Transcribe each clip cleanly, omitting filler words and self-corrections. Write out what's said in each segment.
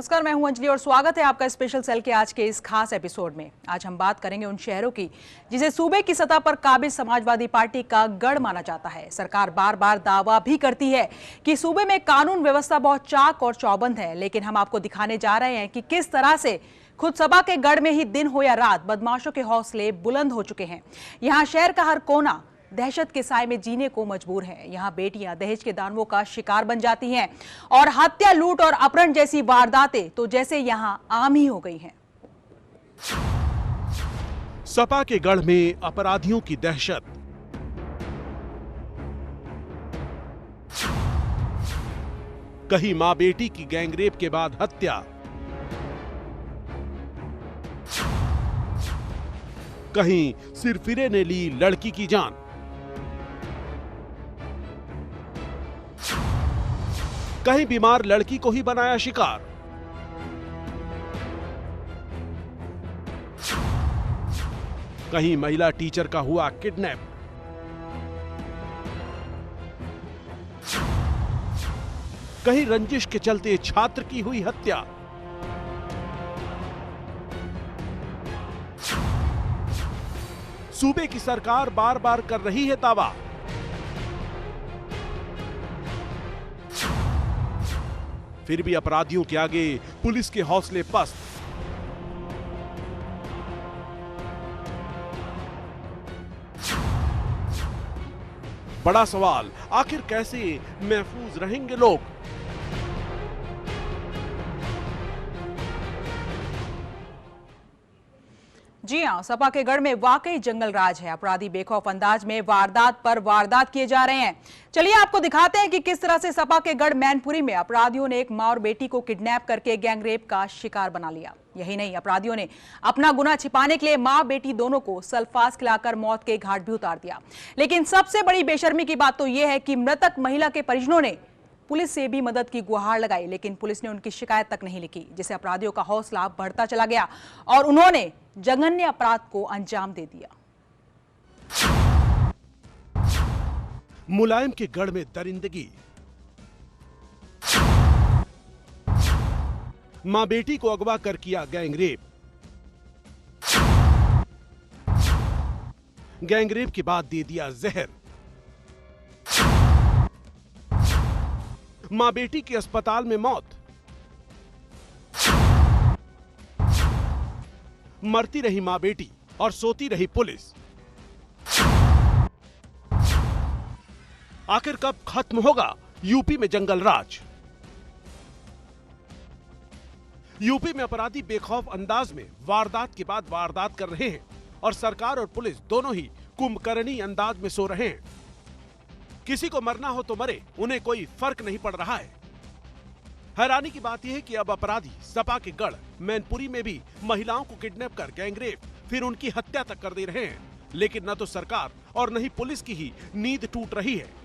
नमस्कार, मैं हूं अंजलि और स्वागत है आपका स्पेशल सेल के आज के इस खास एपिसोड में। आज हम बात करेंगे उन शहरों की जिसे सूबे की सतह पर काबिज समाजवादी पार्टी का गढ़ माना जाता है। सरकार बार बार दावा भी करती है कि सूबे में कानून व्यवस्था बहुत चाक और चौबंद है, लेकिन हम आपको दिखाने जा रहे हैं कि किस तरह से खुद सपा के गढ़ में ही दिन हो या रात बदमाशों के हौसले बुलंद हो चुके हैं। यहाँ शहर का हर कोना दहशत के साए में जीने को मजबूर है। यहाँ बेटियां दहेज के दानवों का शिकार बन जाती हैं और हत्या, लूट और अपहरण जैसी वारदातें तो जैसे यहाँ आम ही हो गई हैं। सपा के गढ़ में अपराधियों की दहशत। कहीं मां बेटी की गैंगरेप के बाद हत्या, कहीं सिरफिरे ने ली लड़की की जान। कहीं बीमार लड़की को ही बनाया शिकार। कहीं महिला टीचर का हुआ किडनैप। कहीं रंजिश के चलते छात्र की हुई हत्या। सूबे की सरकार बार बार कर रही है दावा, फिर भी अपराधियों के आगे पुलिस के हौसले पस्त। बड़ा सवाल, आखिर कैसे महफूज रहेंगे लोग? जी हां, सपा के गढ़ में वाकई जंगल राज है। अपराधी बेखौफ अंदाज में वारदात पर वारदात किए जा रहे हैं। चलिए आपको दिखाते हैं कि किस तरह से सपा के गढ़ मैनपुरी में अपराधियों ने एक मां और बेटी को किडनैप करके गैंगरेप का शिकार बना लिया। यही नहीं, अपराधियों ने अपना गुनाह छिपाने के लिए मां बेटी दोनों को सल्फास खिलाकर मौत के घाट भी उतार दिया। लेकिन सबसे बड़ी बेशर्मी की बात तो यह है कि मृतक महिला के परिजनों ने पुलिस से भी मदद की गुहार लगाई, लेकिन पुलिस ने उनकी शिकायत तक नहीं लिखी, जिससे अपराधियों का हौसला बढ़ता चला गया और उन्होंने जघन्य अपराध को अंजाम दे दिया। मुलायम के गढ़ में दरिंदगी। मां बेटी को अगवा कर किया गैंगरेप। गैंगरेप के बाद दे दिया जहर। मां बेटी की अस्पताल में मौत। मरती रही मां बेटी और सोती रही पुलिस। आखिर कब खत्म होगा यूपी में जंगल राज? यूपी में अपराधी बेखौफ अंदाज में वारदात के बाद वारदात कर रहे हैं और सरकार और पुलिस दोनों ही कुंभकर्णी अंदाज में सो रहे हैं। किसी को मरना हो तो मरे, उन्हें कोई फर्क नहीं पड़ रहा है। हैरानी की बात यह है कि अब अपराधी सपा के गढ़ मैनपुरी में भी महिलाओं को किडनैप कर गैंगरेप, फिर उनकी हत्या तक कर दे रहे हैं। लेकिन न तो सरकार और न ही पुलिस की ही नींद टूट रही है।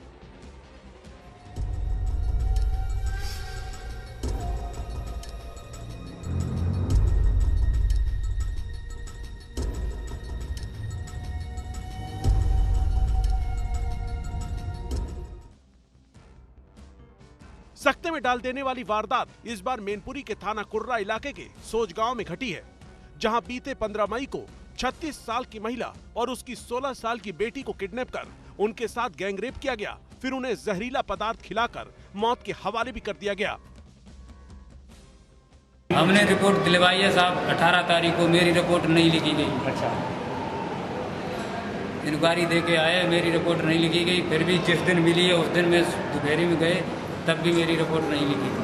सख्ते में डाल देने वाली वारदात इस बार मैनपुरी के थाना कुर्रा इलाके के सोज गांव में घटी है, जहां बीते 15 मई को 36 साल की महिला और उसकी 16 साल की बेटी को किडनैप कर उनके साथ गैंगरेप किया गया, फिर उन्हें जहरीला पदार्थ खिलाकर मौत के हवाले भी कर दिया गया। हमने रिपोर्ट दिलवाई है साहब, 18 तारीख को मेरी रिपोर्ट नहीं लिखी गई। अच्छा, इंक्वायरी दे के आए, मेरी रिपोर्ट नहीं लिखी गई। फिर भी जिस दिन मिली है उस दिन में दोपहरी में गए, तब भी मेरी रिपोर्ट नहीं लिखी थी।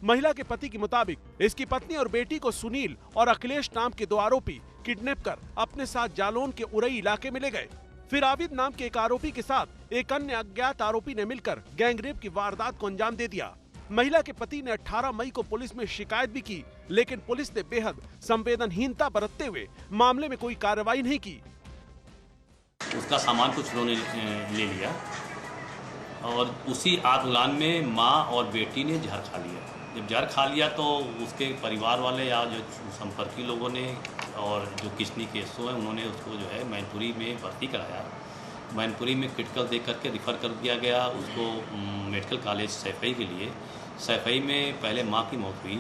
महिला के पति के मुताबिक इसकी पत्नी और बेटी को सुनील और अखिलेश नाम के दो आरोपी किडनैप कर अपने साथ जालौन के उरई इलाके में ले गए। फिर आबिद नाम के एक आरोपी के साथ एक अन्य अज्ञात आरोपी ने मिलकर गैंगरेप की वारदात को अंजाम दे दिया। महिला के पति ने 18 मई को पुलिस में शिकायत भी की, लेकिन पुलिस ने बेहद संवेदनहीनता बरतते हुए मामले में कोई कार्रवाई नहीं की। उसका सामान कुछ लोगों ने ले लिया और उसी आग में माँ और बेटी ने जहर खा लिया। जब जहर खा लिया तो उसके परिवार वाले या जो संपर्की लोगों ने और जो किसनी केसों है उन्होंने उसको जो है मैनपुरी में भर्ती कराया। मैनपुरी में क्रिटिकल देख करके रिफ़र कर दिया गया उसको मेडिकल कॉलेज सैफई के लिए, सैफई में पहले माँ की मौत हुई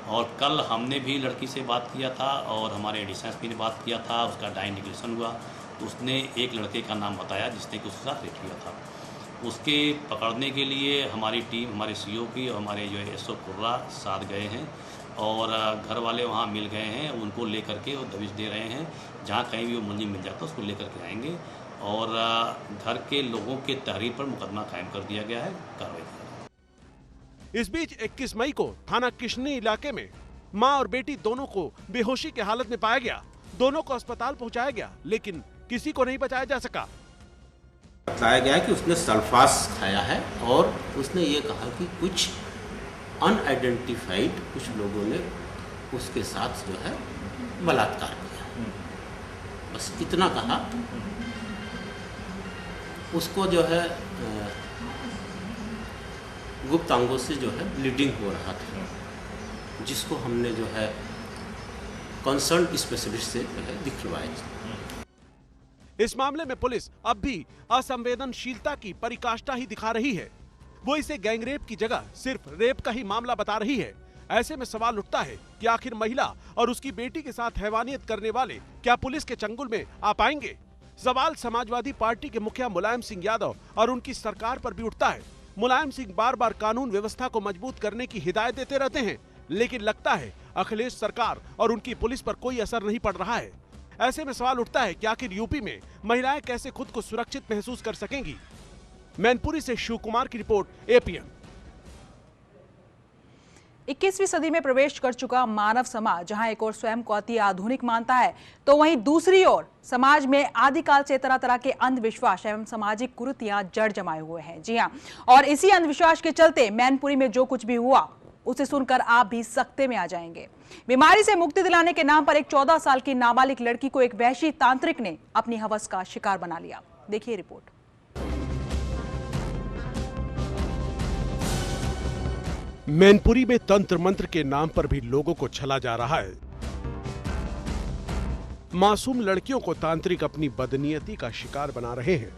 और कल हमने भी लड़की से बात किया था और हमारे एडिशनल एसपी ने बात किया था, उसका डाइनिगेशन हुआ तो उसने एक लड़के का नाम बताया जिसने कि उसके साथ रेप किया था। उसके पकड़ने के लिए हमारी टीम, हमारे सीओ की और हमारे जो एसओ कुर्रा साथ गए हैं और घर वाले वहाँ मिल गए हैं, उनको लेकर के वो दबिश दे रहे हैं। जहाँ कहीं भी वो मुलजिम मिल जाता है उसको लेकर के आएंगे और घर के लोगों के तहरीर पर मुकदमा कायम कर दिया गया है, कार्रवाई की जाएगी। इस बीच 21 मई को थाना किशनी इलाके में मां और बेटी दोनों को बेहोशी की हालत में पाया गया। दोनों को अस्पताल पहुंचाया गया लेकिन किसी को नहीं बचाया जा सका। बताया गया कि उसने सल्फास खाया है और उसने ये कहा कि कुछ अनआइडेंटिफाइड कुछ लोगों ने उसके साथ जो है बलात्कार किया, बस इतना कहा। उसको जो है गुप्त अंगों से जो है ब्लीडिंग हो रहा था, जिसको हमने जो है कंसर्न स्पेशलिस्ट से जो है दिखवाया। इस मामले में पुलिस अब भी असंवेदनशीलता की पराकाष्ठा ही दिखा रही है। वो इसे गैंगरेप की जगह सिर्फ रेप का ही मामला बता रही है। ऐसे में सवाल उठता है कि आखिर महिला और उसकी बेटी के साथ हैवानियत करने वाले क्या पुलिस के चंगुल में आ पाएंगे? सवाल समाजवादी पार्टी के मुखिया मुलायम सिंह यादव और उनकी सरकार पर भी उठता है। मुलायम सिंह बार बार कानून व्यवस्था को मजबूत करने की हिदायत देते रहते हैं, लेकिन लगता है अखिलेश सरकार और उनकी पुलिस पर कोई असर नहीं पड़ रहा है। ऐसे में सवाल उठता है कि आखिर यूपी में महिलाएं कैसे खुद को सुरक्षित महसूस कर सकेंगी? मैनपुरी से शिव कुमार की रिपोर्ट, एपीएन। 21वीं सदी में प्रवेश कर चुका मानव समाज जहां एक ओर स्वयं को अति आधुनिक मानता है तो वहीं दूसरी ओर समाज में आदिकाल से तरह तरह के अंधविश्वास एवं सामाजिक कुरीतियां जड़ जमाए हुए हैं। जी हां, और इसी अंधविश्वास के चलते मैनपुरी में जो कुछ भी हुआ उसे सुनकर आप भी सकते में आ जाएंगे। बीमारी से मुक्ति दिलाने के नाम पर एक 14 साल की नाबालिग लड़की को एक वहशी तांत्रिक ने अपनी हवस का शिकार बना लिया। देखिए रिपोर्ट। मैनपुरी में तंत्र मंत्र के नाम पर भी लोगों को छला जा रहा है। मासूम लड़कियों को तांत्रिक अपनी बदनीयती का शिकार बना रहे हैं।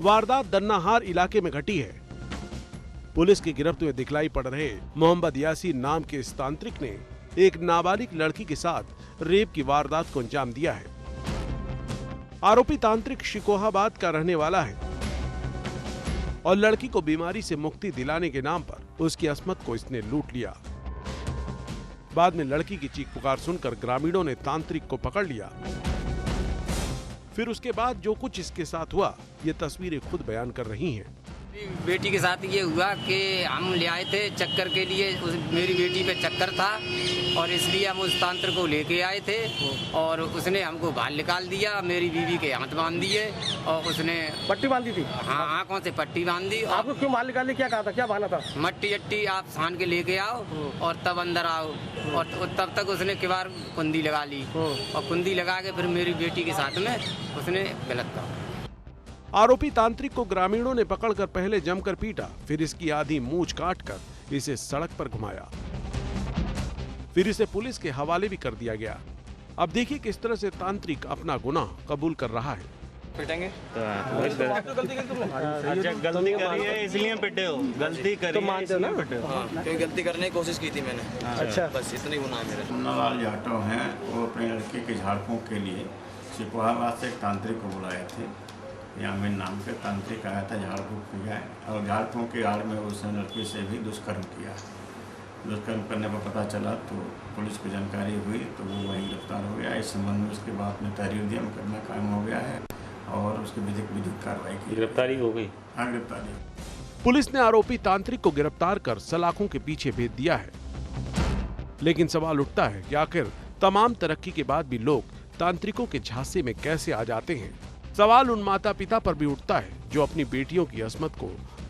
वारदात दन्नाहार इलाके में घटी है। पुलिस की गिरफ्त में दिखलाई पड़ रहे मोहम्मद यासीन नाम के इस तांत्रिक ने एक नाबालिग लड़की के साथ रेप की वारदात को अंजाम दिया है। आरोपी तांत्रिक शिकोहाबाद का रहने वाला है और लड़की को बीमारी से मुक्ति दिलाने के नाम पर उसकी अस्मत को इसने लूट लिया। बाद में लड़की की चीख पुकार सुनकर ग्रामीणों ने तांत्रिक को पकड़ लिया। फिर उसके बाद जो कुछ इसके साथ हुआ, ये तस्वीरें खुद बयान कर रही हैं। बेटी के साथ ये हुआ कि हम ले आए थे चक्कर के लिए, मेरी बेटी पे चक्कर था और इसलिए हम उस तांत्र को लेके आए थे और उसने हमको बाहर निकाल दिया, मेरी बीवी के हाथ बांध दिए और उसने पट्टी बांधी थी। हाँ, आंखों से पट्टी बांध दी। आपको क्यों बाहर निकालने, क्या कहा था, क्या बहाना था? मट्टी अट्टी आप छान के लेके आओ और तब अंदर आओ और तब तक उसने किवाड़ कुंदी लगा ली और कुंदी लगा के फिर मेरी बेटी के साथ में उसने गलत कहा। आरोपी तांत्रिक को ग्रामीणों ने पकड़कर पहले जमकर पीटा, फिर इसकी आधी मूंछ काटकर इसे सड़क पर घुमाया, फिर इसे पुलिस के हवाले भी कर दिया गया। अब देखिए किस तरह से तांत्रिक अपना गुनाह कबूल कर रहा है। पिटेंगे गलती करी है इसलिए पिटे हो, गलती करी तो मानते हो ना? क्योंकि गलती करने की कोशिश की थी मैंने। अच्छा, बस इतना ही गुनाह है मेरा। नवाल जाटव हैं, वो अपने लड़के के झाड़फूंक के लिए शिकोहाबाद से एक तांत्रिक को बुलाए थे। यामिन नाम के तांत्रिक आया था, झाड़ फूंक किया और झाड़ फूंक की आड़ में उसने लड़की से भी दुष्कर्म किया। दुष्कर्म करने पर पता चला तो पुलिस को जानकारी हुई तो वो वहीं गिरफ्तार हो गया। इस संबंध में उसके बाद में तहरीर दिया, मुकदमा कायम हो गया है और उसकी विधिक कार्रवाई की। गिरफ्तारी हो गई? हाँ, गिरफ्तारी। पुलिस ने आरोपी तांत्रिक को गिरफ्तार कर सलाखों के पीछे भेज दिया है। लेकिन सवाल उठता है कि आखिर तमाम तरक्की के बाद भी लोग तांत्रिकों के झांसे में कैसे आ जाते हैं? सवाल उन माता पिता पर भी उठता है जो अपनी बेटियों की अस्मत को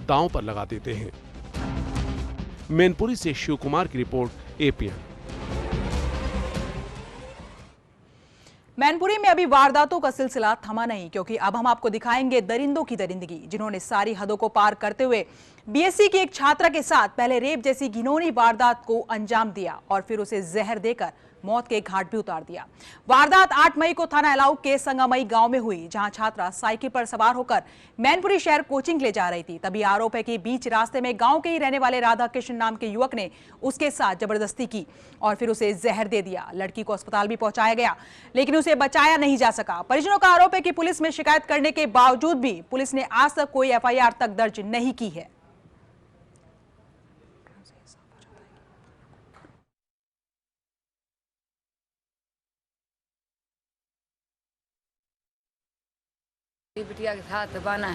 दांव पर लगा देते हैं। मैनपुरी से शिव कुमार की रिपोर्ट, एपीएन। मैनपुरी में अभी वारदातों का सिलसिला थमा नहीं, क्योंकि अब हम आपको दिखाएंगे दरिंदों की दरिंदगी, जिन्होंने सारी हदों को पार करते हुए बीएससी की एक छात्रा के साथ पहले रेप जैसी घिनौनी वारदात को अंजाम दिया और फिर उसे जहर देकर मौत के घाट भी उतार दिया। वारदात 8 मई को थाना एलाऊ के संगमई गांव में हुई, जहां छात्रा साइकिल पर सवार होकर मैनपुरी शहर कोचिंग ले जा रही थी। तभी आरोप है कि बीच रास्ते में गांव के ही रहने वाले राधा कृष्ण नाम के युवक ने उसके साथ जबरदस्ती की और फिर उसे जहर दे दिया। लड़की को अस्पताल भी पहुंचाया गया, लेकिन उसे बचाया नहीं जा सका। परिजनों का आरोप है कि पुलिस में शिकायत करने के बावजूद भी पुलिस ने आज तक कोई एफआईआर तक दर्ज नहीं की है। बिटिया के साथ बना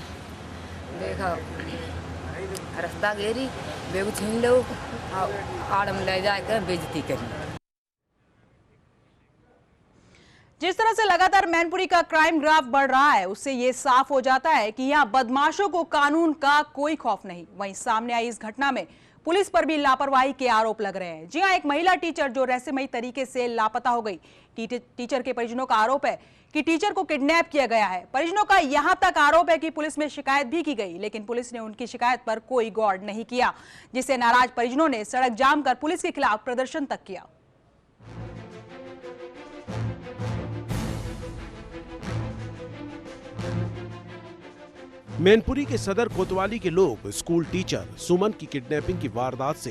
देखा रास्ता घेरी बेगू छीन लो आड़ में ले जाकर बेइज्जती करी। जिस तरह से लगातार मैनपुरी का क्राइम ग्राफ बढ़ रहा है, उससे ये साफ हो जाता है कि यहाँ बदमाशों को कानून का कोई खौफ नहीं। वहीं सामने आई इस घटना में पुलिस पर भी लापरवाही के आरोप लग रहे हैं। जी हां, एक महिला टीचर जो रहस्यमयी तरीके से लापता हो गई। टीचर के परिजनों का आरोप है कि टीचर को किडनैप किया गया है। परिजनों का यहां तक आरोप है कि पुलिस में शिकायत भी की गई, लेकिन पुलिस ने उनकी शिकायत पर कोई गौर नहीं किया, जिससे नाराज परिजनों ने सड़क जाम कर पुलिस के खिलाफ प्रदर्शन तक किया। मैनपुरी के सदर कोतवाली के लोग स्कूल टीचर सुमन की किडनैपिंग की वारदात से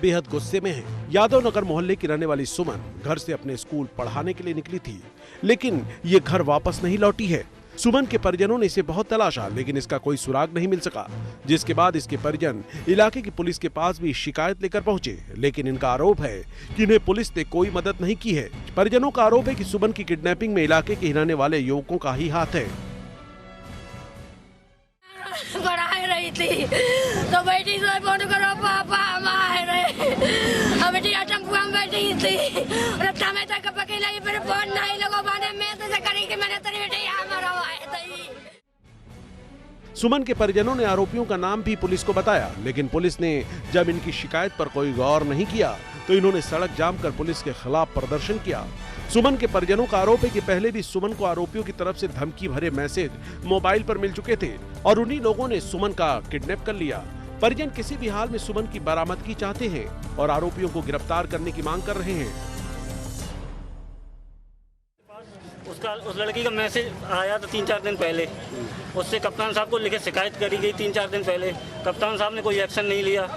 बेहद गुस्से में हैं। यादव नगर मोहल्ले की रहने वाली सुमन घर से अपने स्कूल पढ़ाने के लिए निकली थी, लेकिन ये घर वापस नहीं लौटी है। सुमन के परिजनों ने इसे बहुत तलाशा, लेकिन इसका कोई सुराग नहीं मिल सका, जिसके बाद इसके परिजन इलाके की पुलिस के पास भी शिकायत लेकर पहुंचे, लेकिन इनका आरोप है कि इन्हें पुलिस ने कोई मदद नहीं की है। परिजनों का आरोप है कि सुमन की किडनैपिंग में इलाके के रहने वाले युवकों का ही हाथ है। पढ़ाई रही थी तो बेटी से फोन करो पापा हम आ रहे, अब बेटी टेम्पुआ में बैठी थी, रास्ता में तक पकड़ लगी, फिर फोन नहीं लगो बाने में से करी कि मैंने तेरी बेटी हमारा आए थी। सुमन के परिजनों ने आरोपियों का नाम भी पुलिस को बताया, लेकिन पुलिस ने जब इनकी शिकायत पर कोई गौर नहीं किया तो इन्होंने सड़क जाम कर पुलिस के खिलाफ प्रदर्शन किया। सुमन के परिजनों का आरोप है कि पहले भी सुमन को आरोपियों की तरफ से धमकी भरे मैसेज मोबाइल पर मिल चुके थे और उन्हीं लोगों ने सुमन का किडनैप कर लिया। परिजन किसी भी हाल में सुमन की बरामदगी चाहते हैं और आरोपियों को गिरफ्तार करने की मांग कर रहे हैं। उस लड़की का मैसेज आया था 3-4 दिन पहले, उससे कप्तान साहब को लिखे शिकायत करी गई 3-4 दिन पहले। कप्तान साहब ने कोई एक्शन नहीं लिया।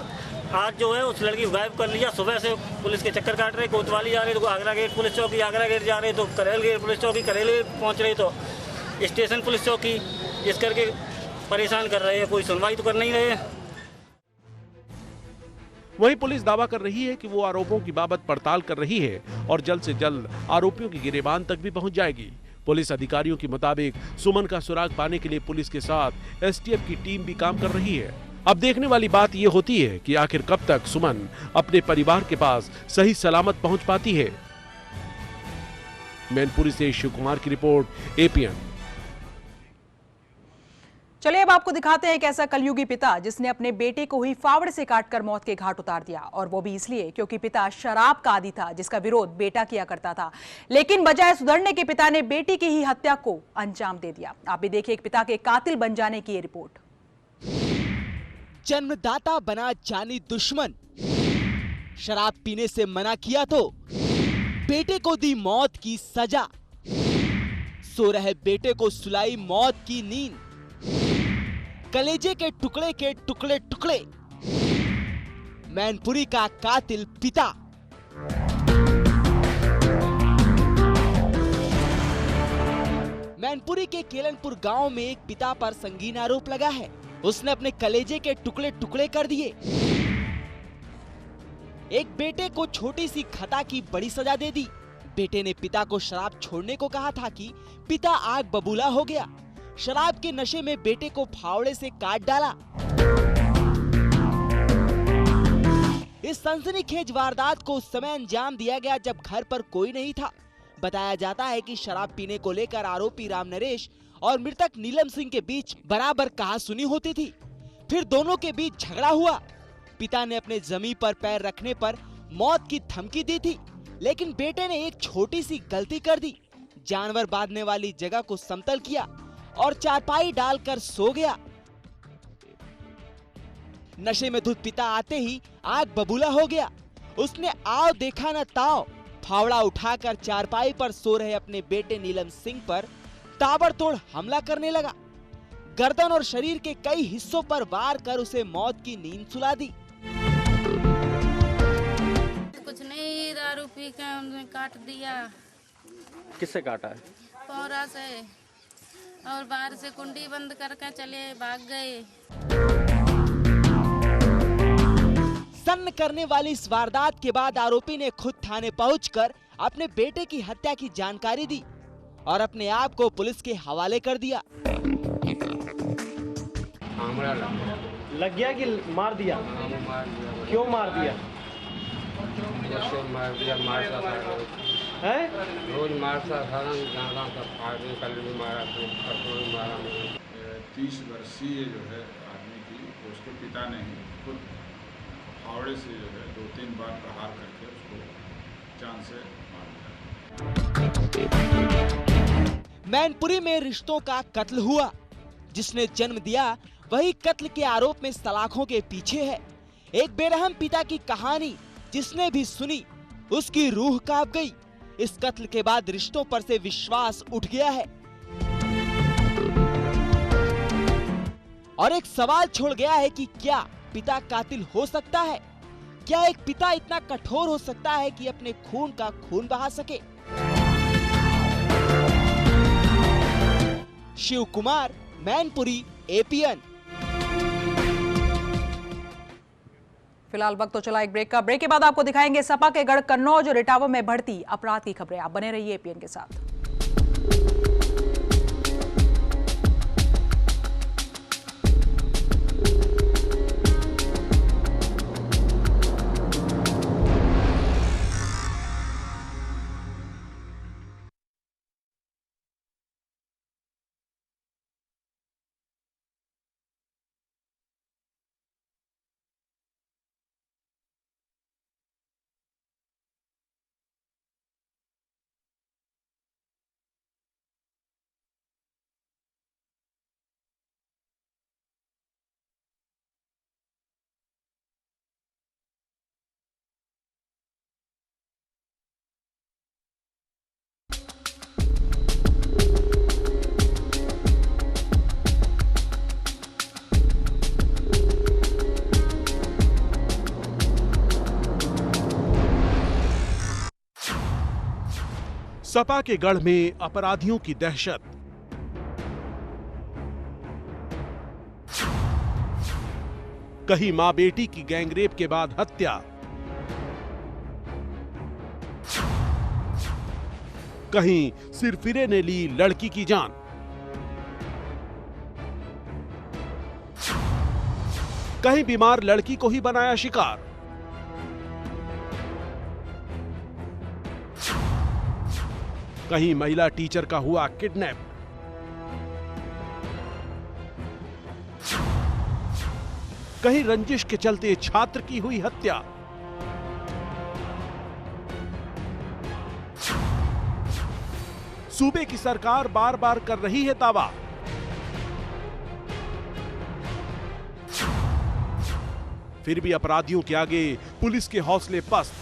आज जो है उस लड़की को गायब कर लिया। सुबह से पुलिस के चक्कर काट रहे, कोतवाली जा रहे तो आगरा गेट पुलिस चौकी, आगरा गेट जा रहे तो करेल गेट पुलिस चौकी, करेल पहुंच रहे तो स्टेशन पुलिस चौकी, इस करके परेशान कर रहे हैं। कोई सुनवाई तो कर नहीं रहे। वहीं पुलिस दावा कर रही है कि वो आरोपों की बाबत पड़ताल कर रही है और जल्द से जल्द आरोपियों की गिरफ्तारी तक भी पहुंच जाएगी। पुलिस अधिकारियों के मुताबिक सुमन का सुराग पाने के लिए पुलिस के साथ एसटीएफ की टीम भी काम कर रही है। अब देखने वाली बात ये होती है कि आखिर कब तक सुमन अपने परिवार के पास सही सलामत पहुंच पाती है। मैनपुरी से शिव कुमार की रिपोर्ट, एपीएन। चलिए अब आपको दिखाते हैं एक ऐसा कलयुगी पिता जिसने अपने बेटे को ही फावड़े से काटकर मौत के घाट उतार दिया, और वो भी इसलिए क्योंकि पिता शराब का आदी था जिसका विरोध बेटा किया करता था। लेकिन बजाय सुधरने के पिता ने बेटी की ही हत्या को अंजाम दे दिया। आप भी देखिए एक पिता के कातिल बन जाने की ये रिपोर्ट। जन्मदाता बना जानी दुश्मन, शराब पीने से मना किया तो बेटे को दी मौत की सजा, सो रहे बेटे को सुलाई मौत की नींद, कलेजे के टुकड़े टुकड़े, मैनपुरी का कातिल पिता। मैनपुरी के केलनपुर गांव में एक पिता पर संगीन आरोप लगा है। उसने अपने कलेजे के टुकड़े कर दिए। एक बेटे को छोटी सी खता की बड़ी सजा दे दी। बेटे ने पिता को शराब छोड़ने को कहा था कि पिता आग बबूला हो गया। शराब के नशे में बेटे को फावड़े से काट डाला। इस सनसनीखेज वारदात को उस समय अंजाम दिया गया जब घर पर कोई नहीं था। बताया जाता है कि शराब पीने को लेकर आरोपी राम नरेश और मृतक नीलम सिंह के बीच बराबर कहासुनी होती थी। फिर दोनों के बीच झगड़ा हुआ। पिता ने अपने जमीन पर पैर रखने पर मौत की धमकी दी थी, लेकिन बेटे ने एक छोटी सी गलती कर दी। जानवर बांधने वाली जगह को समतल किया और चारपाई डालकर सो गया। नशे में धुत पिता आते ही आग बबूला हो गया। उसने आओ देखा न ताओ, फावड़ा उठाकर चारपाई पर सो रहे अपने बेटे नीलम सिंह पर ताबड़तोड़ हमला करने लगा। गर्दन और शरीर के कई हिस्सों पर वार कर उसे मौत की नींद सुला दी। कुछ नहीं, दारू पी के उन्होंने काट दिया। किससे काटा है? पौरा से, और बाहर से कुंडी बंद करके चले भाग गए। सन्न करने वाली इस वारदात के बाद आरोपी ने खुद थाने पहुंचकर अपने बेटे की हत्या की जानकारी दी और अपने आप को पुलिस के हवाले कर दिया। लग गया कि मार दिया? क्यों मार दिया? है? रोज मारता था, गाँव का फाड़ने कल भी मारा, परसों भी मारा। 30 वर्षीय जो है आदमी की, उसके पिता ने ही खुद फावड़े से जो है 2-3 बार प्रहार करके उसको जान से मार दिया। मैनपुरी में रिश्तों का कत्ल हुआ। जिसने जन्म दिया वही कत्ल के आरोप में सलाखों के पीछे है। एक बेरहम पिता की कहानी जिसने भी सुनी उसकी रूह कांप गई। इस कत्ल के बाद रिश्तों पर से विश्वास उठ गया है और एक सवाल छोड़ गया है कि क्या पिता कातिल हो सकता है? क्या एक पिता इतना कठोर हो सकता है कि अपने खून का खून बहा सके? शिव कुमार, मैनपुरी, एपीएन। फिलहाल वक्त तो चला एक ब्रेक का। ब्रेक के बाद आपको दिखाएंगे सपा के गढ़ कन्नौज और इटावा में बढ़ती अपराध की खबरें। आप बने रहिए एपीएन के साथ। सपा के गढ़ में अपराधियों की दहशत। कहीं मां बेटी की गैंगरेप के बाद हत्या, कहीं सिरफिरे ने ली लड़की की जान। कहीं बीमार लड़की को ही बनाया शिकार। कहीं महिला टीचर का हुआ किडनैप। कहीं रंजिश के चलते छात्र की हुई हत्या। सूबे की सरकार बार बार कर रही है दावा, फिर भी अपराधियों के आगे पुलिस के हौसले पस्त।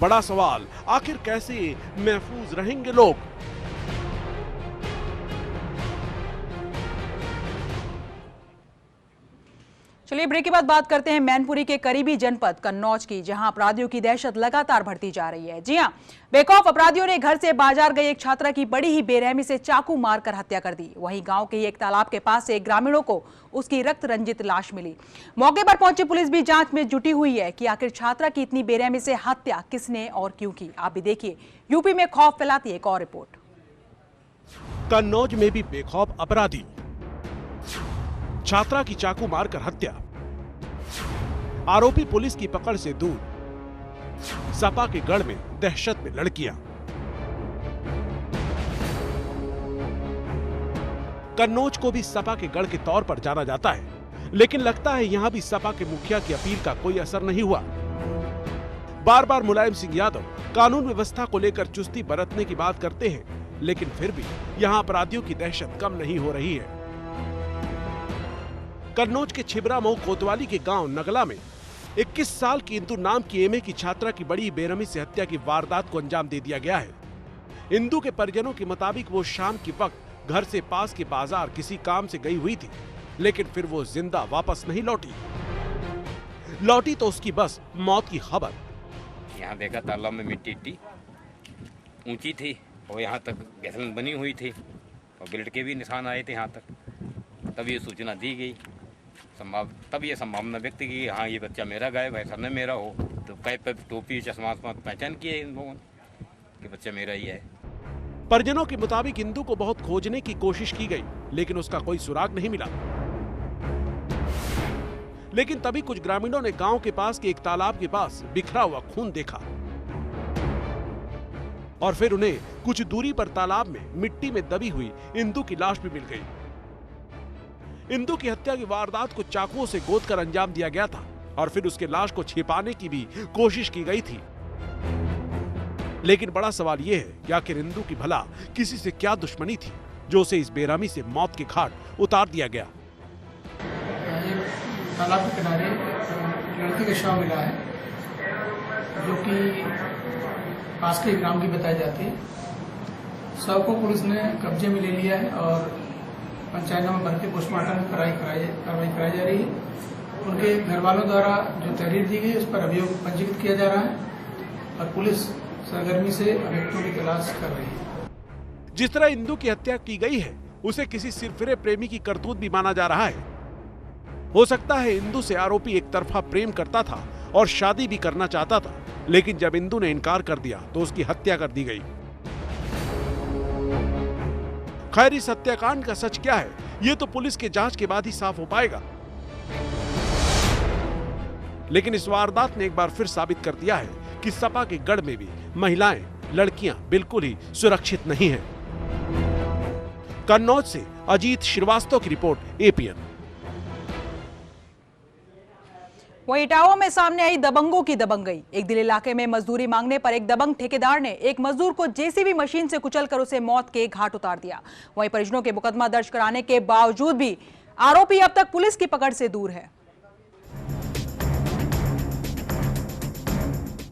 बड़ा सवाल, आखिर कैसे महफूज रहेंगे लोग? चलिए ब्रेक के बाद बात करते हैं मैनपुरी के करीबी जनपद कन्नौज की, जहां अपराधियों की दहशत लगातार बढ़ती जा रही है। जी हां, बेखौफ अपराधियों ने घर से बाजार गई एक छात्रा की बड़ी ही बेरहमी से चाकू मारकर हत्या कर दी। वहीं गांव के ही एक तालाब के पास से ग्रामीणों को उसकी रक्त रंजित लाश मिली। मौके पर पहुंची पुलिस भी जांच में जुटी हुई है कि आखिर छात्रा की इतनी बेरहमी से हत्या किसने और क्यों की। आप भी देखिए, यूपी में खौफ फैलाती एक और रिपोर्ट। कन्नौज में भी बेखौफ अपराधी, छात्रा की चाकू मारकर हत्या, आरोपी पुलिस की पकड़ से दूर। सपा के गढ़ में दहशत में लड़कियां। कन्नौज को भी सपा के गढ़ के तौर पर जाना जाता है, लेकिन लगता है यहां भी सपा के मुखिया की अपील का कोई असर नहीं हुआ। बार बार मुलायम सिंह यादव कानून व्यवस्था को लेकर चुस्ती बरतने की बात करते हैं, लेकिन फिर भी यहां अपराधियों की दहशत कम नहीं हो रही है। कन्नौज के छिबरामऊ कोतवाली के गांव नगला में 21 साल की इंदु नाम की एमए की छात्रा की बड़ी बेरहमी से हत्या की वारदात को अंजाम दे दिया गया है। इंदु के परिजनों के मुताबिक वो शाम के वक्त घर से पास के बाजार किसी काम से गई हुई थी, लेकिन फिर वो जिंदा वापस नहीं लौटी तो उसकी बस मौत की खबर। यहाँ देखा तालाब में मिट्टी ऊंची थी और यहाँ तक गैसन बनी हुई थी और ब्लेड के भी निशान आए थे यहाँ तक। तब ये सूचना दी गई, तब ये संभावना व्यक्त की कि हाँ ये बच्चा मेरा गायब है, सरने मेरा हो। तो कैप पे टोपी चश्मा पहचान किए इन लोगों ने कि बच्चा मेरा ही है। परिजनों के मुताबिक इंदु को बहुत खोजने की कोशिश की गई, लेकिन उसका कोई सुराग नहीं मिला। लेकिन तभी कुछ ग्रामीणों ने गांव के पास के एक तालाब के पास बिखरा हुआ खून देखा और फिर उन्हें कुछ दूरी पर तालाब में मिट्टी में दबी हुई इंदु की लाश भी मिल गई। इंदु की हत्या की वारदात को चाकुओं से गोदकर अंजाम दिया गया था और फिर उसके लाश को छिपाने की भी कोशिश की गई थी। लेकिन बड़ा सवाल यह है कि आखिर इंदु की भला किसी से क्या दुश्मनी थी जो उसे इस बेरहमी से मौत के घाट उतार दिया गया। तालाब के किनारे लड़की का शव मिला है जो कि पास के ग्राम की बताई जाती है। शव को पुलिस ने कब्जे में ले लिया है और पंचायत में भर के पोस्टमार्टम कार्रवाई कराई जा रही है। उनके घर वालों द्वारा जो तहरीर दी गई उस पर अभियोग पंजीकृत किया जा रहा है और पुलिस सरगर्मी से अभियुक्तों की तलाश कर रही है। जिस तरह इंदु की हत्या की गई है उसे किसी सिरफिरे प्रेमी की करतूत भी माना जा रहा है। हो सकता है इंदु से आरोपी एक तरफा प्रेम करता था और शादी भी करना चाहता था, लेकिन जब इंदु ने इनकार कर दिया तो उसकी हत्या कर दी गई। खैर इस हत्याकांड का सच क्या है ये तो पुलिस के जांच के बाद ही साफ हो पाएगा। लेकिन इस वारदात ने एक बार फिर साबित कर दिया है कि सपा के गढ़ में भी महिलाएं, लड़कियां बिल्कुल ही सुरक्षित नहीं हैं। कन्नौज से अजीत श्रीवास्तव की रिपोर्ट, एपीएन। वहीं इटावा में सामने आई दबंगों की दबंगई। एक दिल इलाके में मजदूरी मांगने पर एक दबंग ठेकेदार ने एक मजदूर को जेसीबी मशीन से कुचलकर उसे मौत के घाट उतार दिया। वहीं परिजनों के मुकदमा दर्ज कराने के बावजूद भी आरोपी अब तक पुलिस की पकड़ से दूर है।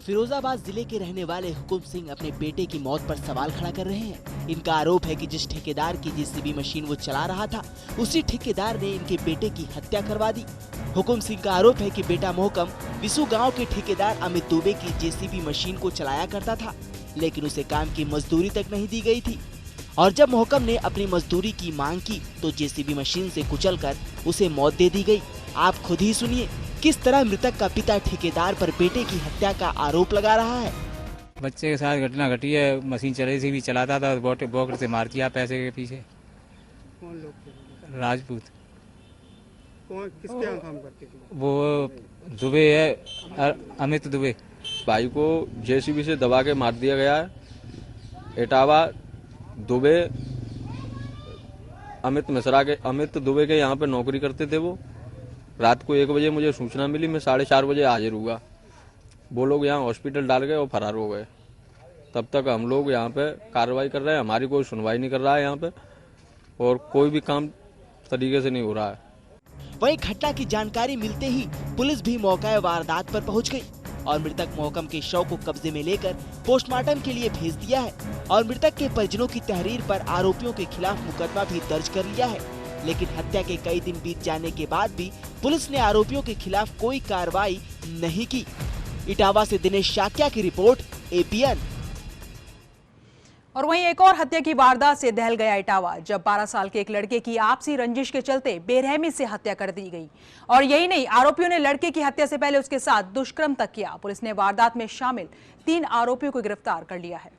फिरोजाबाद जिले के रहने वाले हुकुम सिंह अपने बेटे की मौत पर सवाल खड़ा कर रहे हैं। इनका आरोप है कि जिस ठेकेदार की जेसीबी मशीन वो चला रहा था उसी ठेकेदार ने इनके बेटे की हत्या करवा दी। हुकुम सिंह का आरोप है कि बेटा मोहकम विसु गांव के ठेकेदार अमित दुबे की जेसीबी मशीन को चलाया करता था, लेकिन उसे काम की मजदूरी तक नहीं दी गई थी और जब मोहकम ने अपनी मजदूरी की मांग की तो जेसीबी मशीन से कुचलकर उसे मौत दे दी गई। आप खुद ही सुनिए किस तरह मृतक का पिता ठेकेदार पर बेटे की हत्या का आरोप लगा रहा है। बच्चे के साथ घटना घटी है, मशीन चले से भी चलाता था, बॉकर से मार दिया पैसे के पीछे। कौन लोग? राजपूत। कौन किसके यहाँ काम करते थे? वो दुबे है, अमित दुबे। भाई को जेसीबी से दबा के मार दिया गया है। इटावा दुबे अमित दुबे के यहाँ पे नौकरी करते थे। वो रात को 1 बजे मुझे सूचना मिली, मैं 4:30 बजे हाजिर हुआ। वो लोग यहाँ हॉस्पिटल डाल गए और फरार हो गए। तब तक हम लोग यहाँ पे कार्रवाई कर रहे हैं, हमारी कोई सुनवाई नहीं कर रहा है यहाँ पे और कोई भी काम तरीके से नहीं हो रहा है। वहीं घटना की जानकारी मिलते ही पुलिस भी मौका वारदात पर पहुंच गई और मृतक मोहकम के शव को कब्जे में लेकर पोस्टमार्टम के लिए भेज दिया है और मृतक के परिजनों की तहरीर पर आरोपियों के खिलाफ मुकदमा भी दर्ज कर लिया है। लेकिन हत्या के कई दिन बीत जाने के बाद भी पुलिस ने आरोपियों के खिलाफ कोई कार्रवाई नहीं की। इटावा से दिनेश शाक्या की रिपोर्ट, एपीएन। और वहीं एक और हत्या की वारदात से दहल गया इटावा, जब 12 साल के एक लड़के की आपसी रंजिश के चलते बेरहमी से हत्या कर दी गई। और यही नहीं, आरोपियों ने लड़के की हत्या से पहले उसके साथ दुष्कर्म तक किया। पुलिस ने वारदात में शामिल 3 आरोपियों को गिरफ्तार कर लिया है।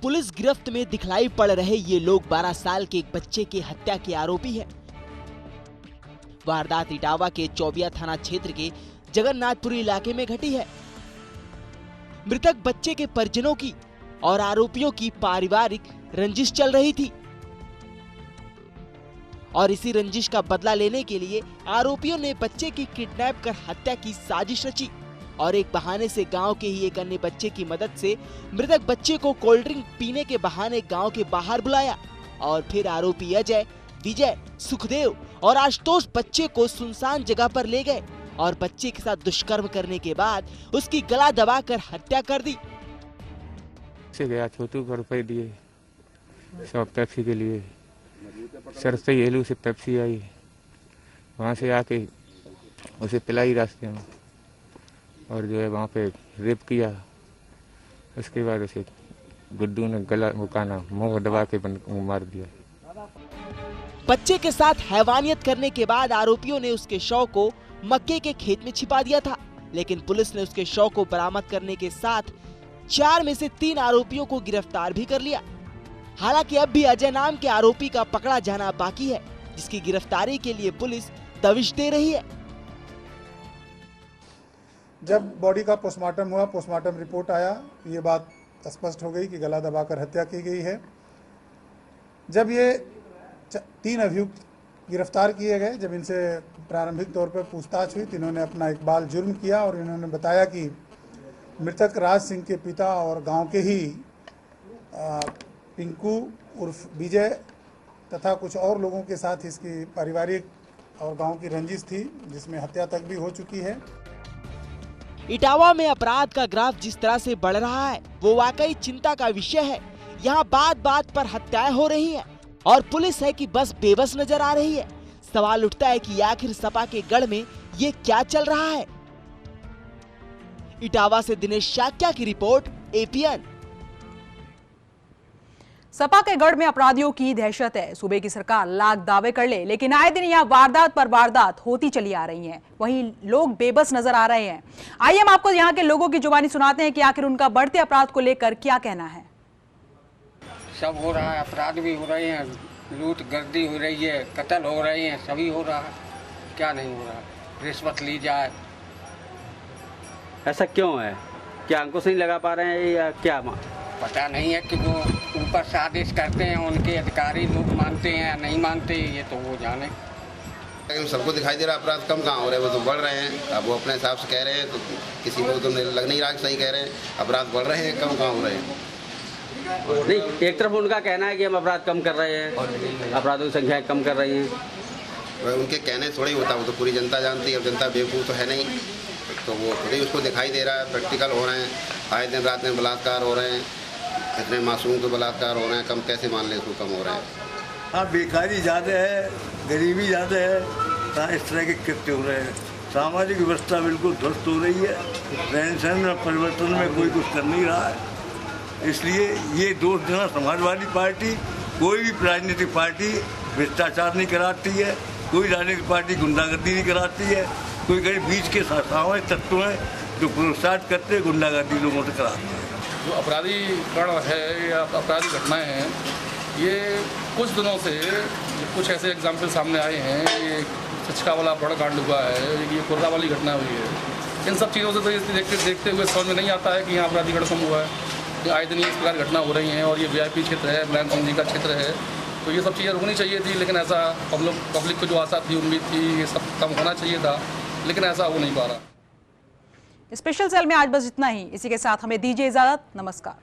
पुलिस गिरफ्त में दिखलाई पड़ रहे ये लोग 12 साल के एक बच्चे की हत्या के आरोपी हैं। वारदात इटावा के चौबिया थाना क्षेत्र के जगन्नाथपुरी इलाके में घटी है। मृतक बच्चे के परिजनों की और आरोपियों की पारिवारिक रंजिश चल रही थी और इसी रंजिश का बदला लेने के लिए आरोपियों ने बच्चे की किडनैप कर हत्या की साजिश रची और एक बहाने से गांव के ही एक अन्य बच्चे की मदद से मृतक बच्चे को कोल्ड ड्रिंक पीने के बहाने गांव के बाहर बुलाया और फिर आरोपी अजय विजय, सुखदेव और आशुतोष बच्चे को सुनसान जगह पर ले गए और बच्चे के साथ दुष्कर्म करने के बाद उसकी गला दबाकर हत्या कर दी। से गया छोटू को रुपए दिए 100 पेप्सी के लिए, सर से येलू से पेप्सी आई, वहाँ से आके उसे पिलाई रास्ते में और जो है वहाँ पे रेप किया। उसके बाद उसे गुड्डू ने गला मुकाना मुंह दबा के मार दिया। बच्चे के साथ हैवानियत करने के बाद आरोपियों ने उसके शव को मक्के के खेत में छिपा दिया था, लेकिन पुलिस ने उसके शव को बरामद करने के साथ 4 में से 3 आरोपियों को गिरफ्तार भी कर लिया। हालांकि अब भी अजय नाम के आरोपी का पकड़ा जाना बाकी है, जिसकी गिरफ्तारी के लिए पुलिस दबिश दे रही है। जब बॉडी का पोस्टमार्टम हुआ, पोस्टमार्टम रिपोर्ट आया, ये बात स्पष्ट हो गई कि गला दबाकर हत्या की गई है। जब ये 3 अभियुक्त गिरफ्तार किए गए, जब इनसे प्रारंभिक तौर पर पूछताछ हुई तो इन्होंने अपना इकबाल जुर्म किया और इन्होंने बताया कि मृतक राज सिंह के पिता और गांव के ही पिंकू उर्फ विजय तथा कुछ और लोगों के साथ इसकी पारिवारिक और गांव की रंजिश थी, जिसमें हत्या तक भी हो चुकी है। इटावा में अपराध का ग्राफ जिस तरह से बढ़ रहा है वो वाकई चिंता का विषय है। यहाँ बात बात पर हत्याएं हो रही हैं और पुलिस है कि बस बेबस नजर आ रही है। सवाल उठता है कि आखिर सपा के गढ़ में ये क्या चल रहा है। इटावा से दिनेश शाक्या की रिपोर्ट, एपीएन। सपा के गढ़ में अपराधियों की दहशत है। सूबे की सरकार लाख दावे कर ले, लेकिन आए दिन यहाँ वारदात पर वारदात होती चली आ रही हैं। वहीं लोग बेबस नजर आ रहे हैं। आइए हम आपको यहाँ के लोगों की जुबानी सुनाते हैं कि आखिर उनका बढ़ते अपराध को लेकर क्या कहना है। सब हो रहा है, अपराध भी हो रहे हैं, लूट गर्दी हो रही है, कत्ल हो रहे हैं, सभी हो रहा है। क्या नहीं हो रहा? रिश्वत ली जाए। ऐसा क्यों है? क्या अंकुश नहीं लगा पा रहे हैं या क्या? पता नहीं है कि वो ऊपर से आदेश करते हैं, उनके अधिकारी लोग मानते हैं या नहीं मानते, ये तो वो जाने। सबको दिखाई दे रहा अपराध कम कहाँ हो रहे हैं, वो तो बढ़ रहे हैं। अब वो अपने हिसाब से कह रहे हैं तो किसी को तो लग नहीं रहा कि सही कह रहे हैं। अपराध बढ़ रहे हैं, कम कहाँ हो रहे हैं। नहीं, एक तरफ उनका कहना है कि हम अपराध कम कर रहे हैं, अपराधों की संख्या कम कर रही है। उनके कहने थोड़ा ही होता, वो तो पूरी जनता जानती है। अब जनता बेवकूफ़ तो है नहीं, तो वो खुद ही उसको दिखाई दे रहा है। प्रैक्टिकल हो रहे हैं, आए दिन रात में बलात्कार हो रहे हैं, इतने मासूम के बलात्कार हो रहे हैं। कम कैसे मान ले इसको कम हो रहा है? हाँ, बेकारी ज़्यादा है, गरीबी ज़्यादा है, इस तरह के कृत्य हो रहे हैं। सामाजिक व्यवस्था बिल्कुल ध्वस्त हो रही है। रहन सहन में परिवर्तन में कोई कुछ कर नहीं रहा है। इसलिए ये दोष देना समाजवादी पार्टी, कोई भी राजनीतिक पार्टी भ्रष्टाचार नहीं कराती है, कोई राजनीतिक पार्टी गुंडागर्दी नहीं कराती है। कोई कहीं बीच के सामाजिक तत्व हैं जो प्रोत्साहित करते गुंडागर्दी लोगों से कराते हैं। जो अपराधी कण है या अपराधी घटनाएं हैं, ये कुछ दिनों से कुछ ऐसे एग्जाम्पल सामने आए हैं। ये सचका वाला बड़ा कांड हुआ है, ये कुर्रा वाली घटना हुई है। इन सब चीज़ों से तो देखते हुए समझ में नहीं आता है कि यहाँ अपराधी गण कम हुआ है। आए दिन इस प्रकार घटना हो रही हैं और ये वीआईपी क्षेत्र है, ब्लैंक सिंह जी का क्षेत्र है, तो ये सब चीज़ें रुकनी चाहिए थी। लेकिन ऐसा पब्लिक को जो आशा थी, उम्मीद थी, ये सब कम होना चाहिए था, लेकिन ऐसा हो नहीं पा रहा। स्पेशल सेल में आज बस इतना ही। इसी के साथ हमें दीजिए इजाजत। नमस्कार।